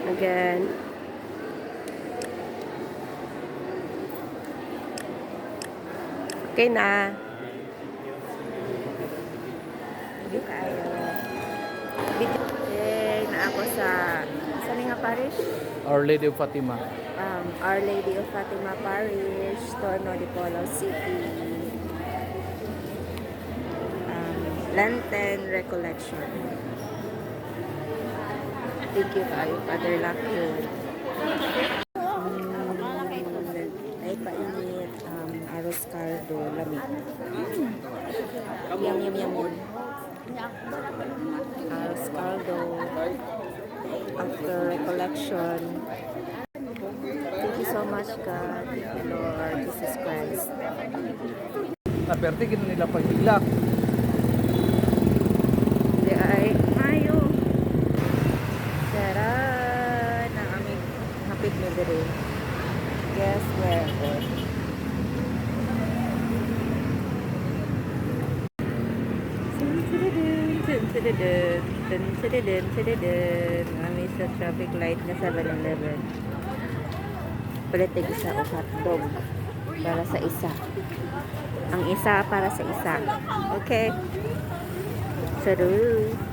Again. Okay na. Video kayo. Video. Okay, na ako sa nga parish? Our Lady of Fatima. Our Lady of Fatima Parish, Torno de Polo City. Lenten Recollection. Thank you kayo, Father Lakyo. Ay painit, arroz caldo, lamig. Yum, yum, yum, yum. Arroz caldo. After recollection. Thank you so much, God. Thank you, Lord Jesus Christ. Aperte gina nila paghilak. Di ay mayo. Tara na aming hapit mo diri. Guess where? Kami sa traffic light na 7-Eleven. Palit isa o hotdog para sa isa. Ang isa para sa isa. Okay. Sarap.